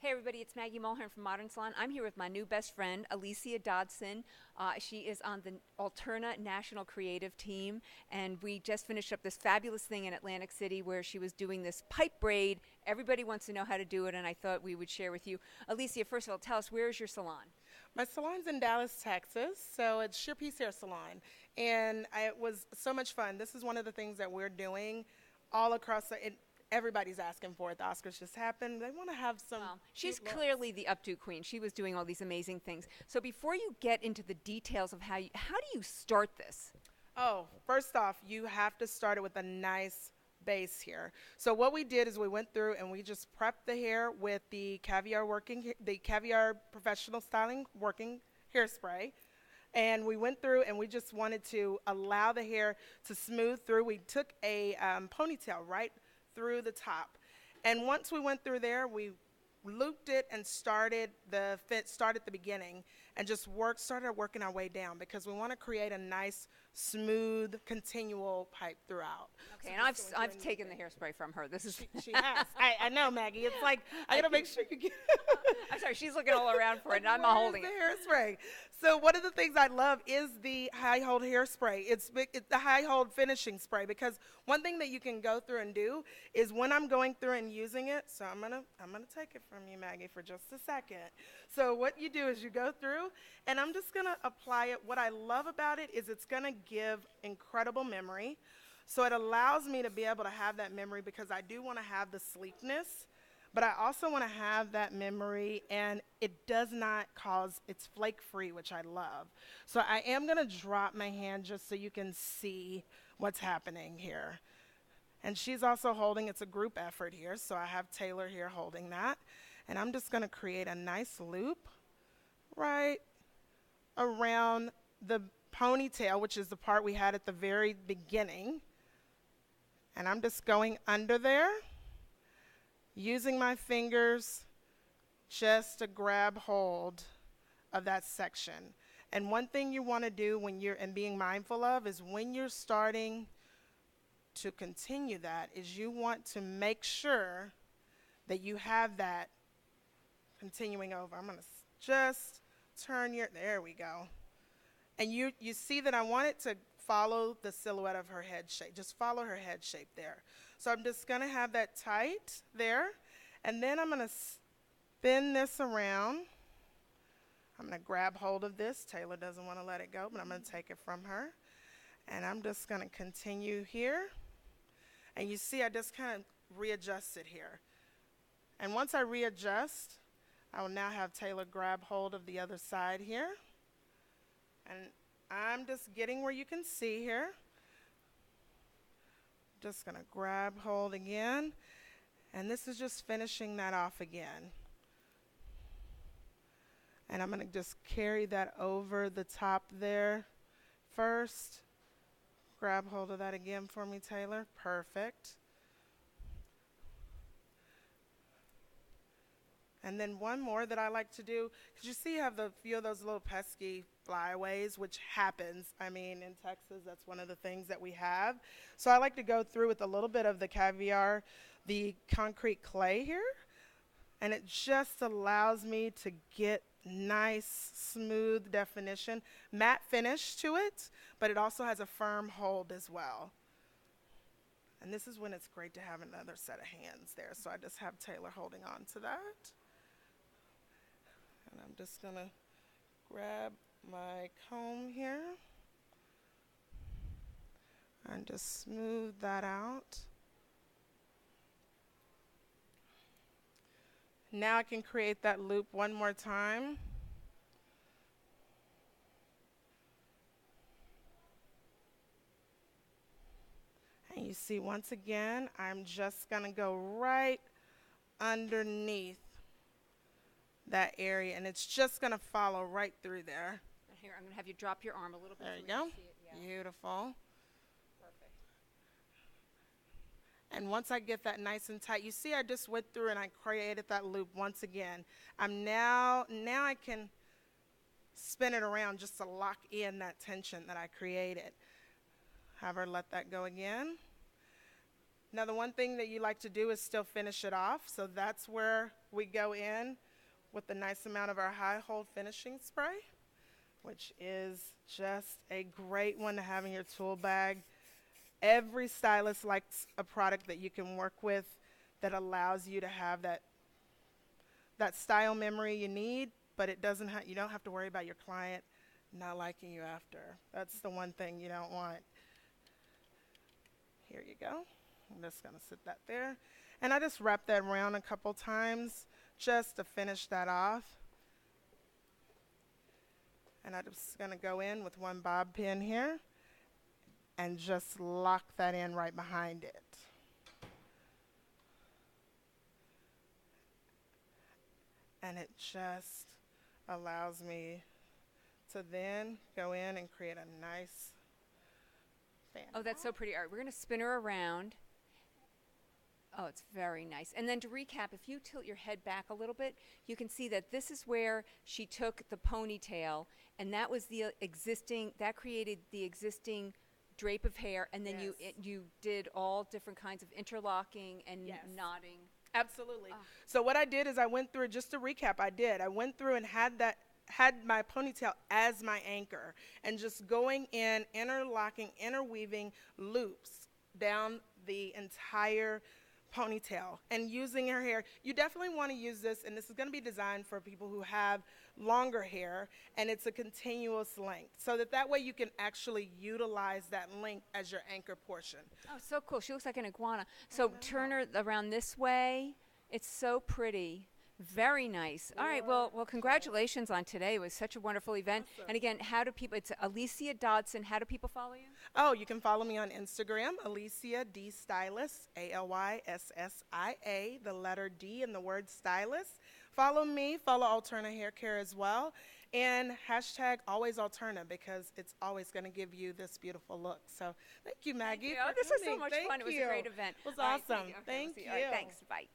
Hey everybody, it's Maggie Mulhern from Modern Salon. I'm here with my new best friend, Alyssia Dotson. She is on the Alterna National Creative Team, and we just finished up this fabulous thing in Atlantic City where she was doing this pipe braid. Everybody wants to know how to do it, and I thought we would share with you. Alyssia, first of all, tell us, where is your salon? My salon's in Dallas, Texas, so it's Sheer Peace Hair Salon, and it was so much fun. This is one of the things that we're doing all across everybody's asking for it. The Oscars just happened. They want to have some. Well, she's cute looks. clearly the updo queen. She was doing all these amazing things. So before you get into the details of how do you start this? Oh, first off, you have to start it with a nice base here. So what we did is we went through and we just prepped the hair with the Caviar Professional Styling Working Hairspray. And we went through and we just wanted to allow the hair to smooth through. We took a ponytail right through the top. And once we went through there, we looped it and started the beginning and just started working our way down because we want to create a nice, smooth, continual pipe throughout. Okay, So and just I've doing taken the anything. hairspray from her. This is She has. I know, Maggie. It's like, I got to make sure you get I'm sorry, she's looking all around for it, and I'm Where's holding the it. hairspray? So one of the things I love is the high hold hairspray. It's the high hold finishing spray because one thing that you can go through and do is when I'm going through and using it. So I'm gonna take it from you, Maggie, for just a second. So what you do is you go through, and I'm just gonna apply it. What I love about it is it's gonna give incredible memory. So it allows me to be able to have that memory because I do want to have the sleekness. But I also want to have that memory, and it does not it's flake-free, which I love. So I am going to drop my hand just so you can see what's happening here. And she's also holding, it's a group effort here, so I have Taylor here holding that. And I'm just going to create a nice loop right around the ponytail, which is the part we had at the very beginning. And I'm just going under there, using my fingers just to grab hold of that section. And one thing you want to do and being mindful of is when you're starting to continue that is you want to make sure that you have that continuing over. I'm going to just there we go. And you see that I want it to follow the silhouette of her head shape. Just follow her head shape there. So I'm just going to have that tight there. And then I'm going to spin this around. I'm going to grab hold of this. Taylor doesn't want to let it go, but I'm going to take it from her. And I'm just going to continue here. And you see I just kind of readjust it here. And once I readjust, I will now have Taylor grab hold of the other side here. And I'm just getting where you can see here. Just going to grab hold again. And this is just finishing that off again. And I'm going to just carry that over the top there first. Grab hold of that again for me, Taylor. Perfect. And then one more that I like to do, because you see you have a few of those little pesky flyaways, which happens. I mean, in Texas, that's one of the things that we have. So I like to go through with a little bit of the caviar, the concrete clay here, and it just allows me to get nice, smooth definition, matte finish to it, but it also has a firm hold as well. And this is when it's great to have another set of hands there. So I just have Taylor holding on to that. And I'm just going to grab my comb here and just smooth that out. Now I can create that loop one more time. And you see, once again, I'm just going to go right underneath that area, and it's just going to follow right through there. And here, I'm going to have you drop your arm a little bit. There so you we go. can see it. Yeah. Beautiful. Perfect. And once I get that nice and tight, you see I just went through and I created that loop once again. Now I can spin it around just to lock in that tension that I created. Have her let that go again. Now the one thing that you like to do is still finish it off, so that's where we go in with the nice amount of our high hold finishing spray, which is just a great one to have in your tool bag. Every stylist likes a product that you can work with that allows you to have that style memory you need, but it doesn't you don't have to worry about your client not liking you after. That's the one thing you don't want. Here you go. I'm just going to sit that there. And I just wrap that around a couple times just to finish that off. And I'm just going to go in with one bob pin here and just lock that in right behind it. And it just allows me to then go in and create a nice fan. Oh, that's so pretty. All right, we're going to spin her around. Oh, it's very nice. And then to recap, if you tilt your head back a little bit, you can see that this is where she took the ponytail, and that was the existing, that created the existing drape of hair, and then you did all different kinds of interlocking and knotting. Absolutely. So what I did is I went through, just to recap, I went through and had my ponytail as my anchor, and just going in, interlocking, interweaving loops down the entire ponytail and using her hair. You definitely want to use this, and this is going to be designed for people who have longer hair, and it's a continuous length, so that way you can actually utilize that length as your anchor portion. Oh, so cool. She looks like an iguana. So turn her around this way. It's so pretty. Very nice. All right. Well, congratulations on today. It was such a wonderful event. Awesome. And again, it's Alyssia Dotson. How do people follow you? Oh, you can follow me on Instagram, Alyssia D Stylist, Alysia, the letter D and the word stylist. Follow me, follow Alterna Hair Care as well, and hashtag always Alterna, because it's always going to give you this beautiful look. So thank you, Maggie. Thank you. Oh, this was so much fun. It was a great event. It was All right, awesome. okay, Thank we'll you. All right, thanks. Bye.